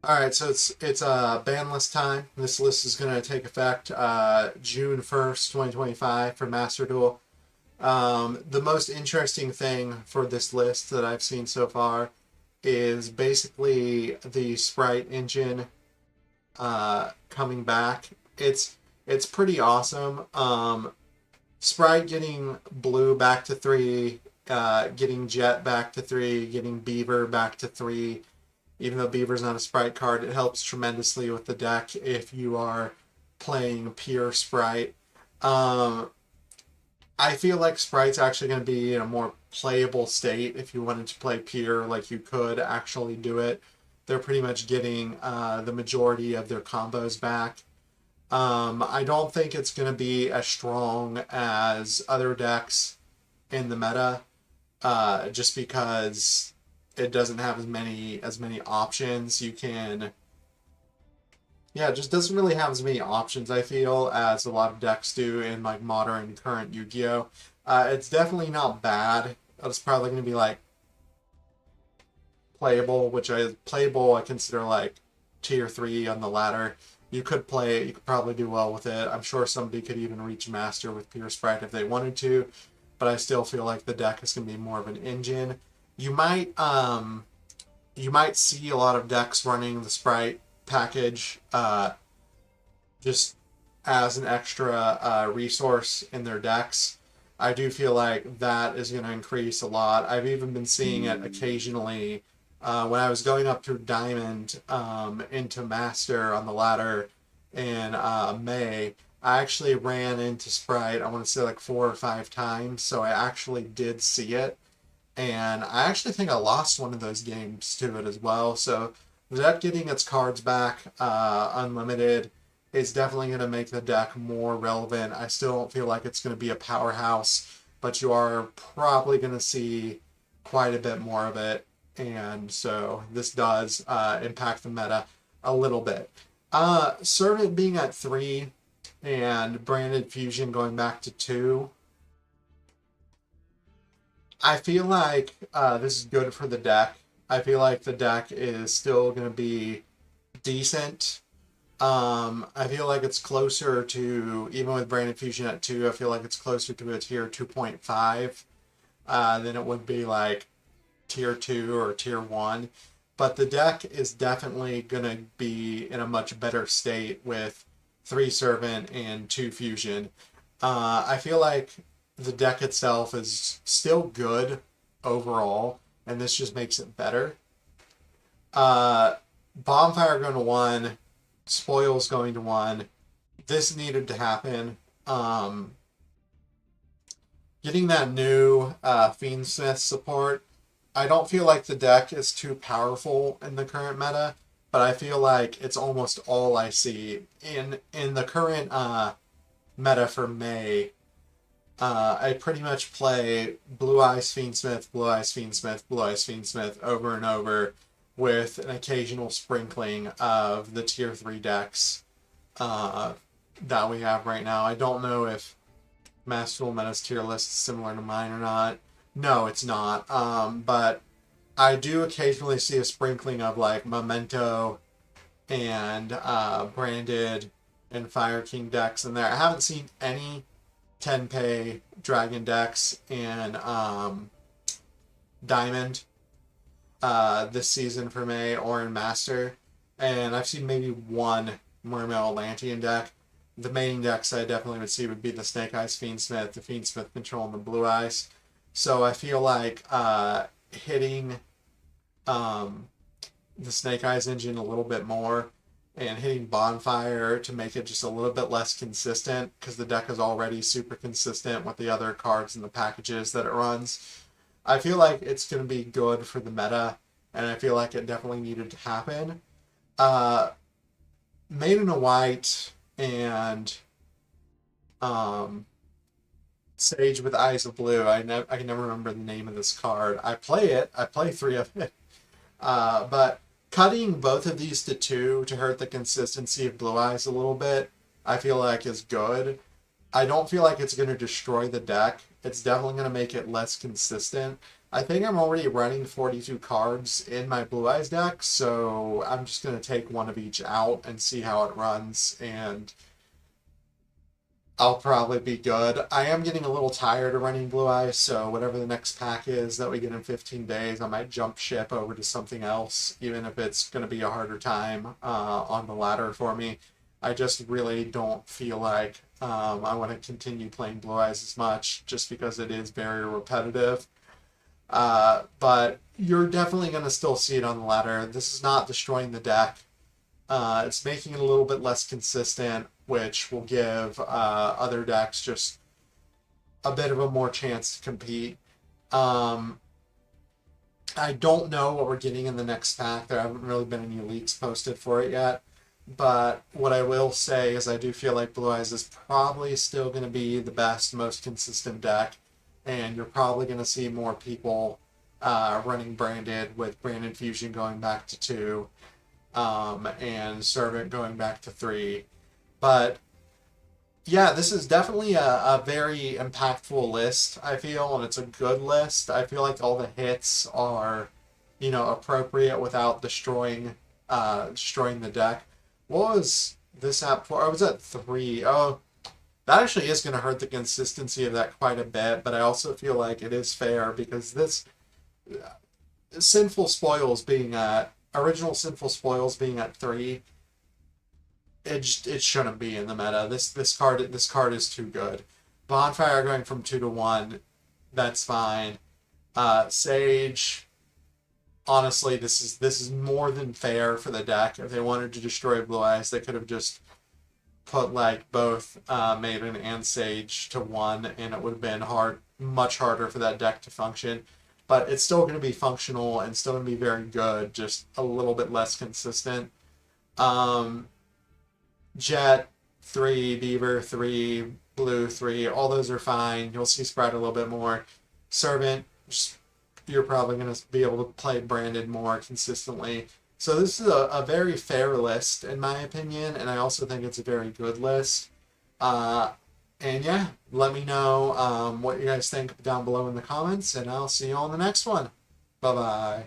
All right, so it's ban list time. This list is going to take effect June 1st, 2025 for Master Duel. The most interesting thing for this list that I've seen so far is basically the sprite engine coming back. It's pretty awesome. Sprite getting blue back to three, getting jet back to three, getting beaver back to three. Even though beaver's not a sprite card, it helps tremendously with the deck if you are playing pure sprite. Um, I feel like sprite's actually going to be in a more playable state if you wanted to play pure, like you could actually do it. They're pretty much getting the majority of their combos back. I don't think it's going to be as strong as other decks in the meta, just because it doesn't have as many options. You can, yeah, it just doesn't really have as many options. I feel as a lot of decks do in like modern current Yu-Gi-Oh. It's definitely not bad. It's probably going to be like playable, I consider like tier 3 on the ladder. You could play it. You could probably do well with it. I'm sure somebody could even reach master with pure sprite if they wanted to, but I still feel like the deck is going to be more of an engine. You might you might see a lot of decks running the sprite package just as an extra resource in their decks. I do feel like that is going to increase a lot. I've even been seeing it occasionally when I was going up through Diamond into Master on the ladder in May. I actually ran into Sprite, I want to say like 4 or 5 times, so I actually did see it. And I actually think I lost one of those games to it as well. So the deck getting its cards back unlimited is definitely going to make the deck more relevant. I still don't feel like it's going to be a powerhouse, but you are probably going to see quite a bit more of it. And so this does impact the meta a little bit. Servant being at 3 and Branded Fusion going back to 2, I feel like this is good for the deck. I feel like the deck is still going to be decent. I feel like it's closer to, even with Branded Fusion at 2, I feel like it's closer to a tier 2.5 than it would be like tier 2 or tier 1. But the deck is definitely going to be in a much better state with 3 Servant and 2 Fusion. I feel like the deck itself is still good overall, and this just makes it better. Uh, Bonfire going to 1, Spoils going to 1. This needed to happen. Um, Getting that new Fiendsmith support, I don't feel like the deck is too powerful in the current meta, but I feel like it's almost all I see in the current meta for May. I pretty much play Blue Eyes Fiendsmith, Blue Eyes Fiendsmith, Blue Eyes Fiendsmith over and over with an occasional sprinkling of the tier 3 decks uh, that we have right now. I don't know if Master Duel Meta's tier list is similar to mine or not. No, it's not. But I do occasionally see a sprinkling of like Memento and Branded and Fire King decks in there. I haven't seen any Tenpei Dragon decks in Diamond this season for May or in Master. And I've seen maybe one Mermaid Atlantean deck. The main decks I definitely would see would be the Snake Eyes Fiendsmith, the Fiendsmith Control, and the Blue Eyes. So I feel like hitting um, the Snake Eyes engine a little bit more and hitting Bonfire to make it just a little bit less consistent because the deck is already super consistent with the other cards and the packages that it runs. I feel like it's going to be good for the meta, and I feel like it definitely needed to happen. Uh, Maiden of White and um, Sage with Eyes of Blue. I can never remember the name of this card. I play it. I play 3 of it. But cutting both of these to 2 to hurt the consistency of Blue Eyes a little bit, I feel like is good. I don't feel like it's going to destroy the deck. It's definitely going to make it less consistent. I think I'm already running 42 cards in my Blue Eyes deck, so I'm just going to take one of each out and see how it runs, and I'll probably be good. I am getting a little tired of running Blue Eyes, so whatever the next pack is that we get in 15 days, I might jump ship over to something else, even if it's going to be a harder time on the ladder for me. I just really don't feel like I want to continue playing Blue Eyes as much, just because it is very repetitive. But you're definitely going to still see it on the ladder. This is not destroying the deck. It's making it a little bit less consistent, which will give other decks just a bit of a more chance to compete. I don't know what we're getting in the next pack. There haven't really been any leaks posted for it yet. But what I will say is I do feel like Blue Eyes is probably still going to be the best, most consistent deck. And you're probably going to see more people running Branded, with Branded Fusion going back to 2, and Servant going back to 3. But yeah, this is definitely a very impactful list, I feel, and it's a good list. I feel like all the hits are, appropriate without destroying the deck. What was this at for? I was at 3. Oh, that actually is going to hurt the consistency of that quite a bit, but I also feel like it is fair because this original Sinful Spoils being at 3, it shouldn't be in the meta. This card is too good. Bonfire going from 2 to 1, that's fine. Sage, honestly, this is more than fair for the deck. If they wanted to destroy Blue Eyes, they could have just put like both Maiden and Sage to 1, and it would have been much harder for that deck to function. But it's still going to be functional and still going to be very good, just a little bit less consistent. Jet 3, Beaver 3, Blue 3, all those are fine. You'll see Spread a little bit more. Servant, you're probably going to be able to play Branded more consistently. So this is a very fair list, in my opinion, and I also think it's a very good list. And yeah, let me know what you guys think down below in the comments, and I'll see you on the next one. Bye-bye.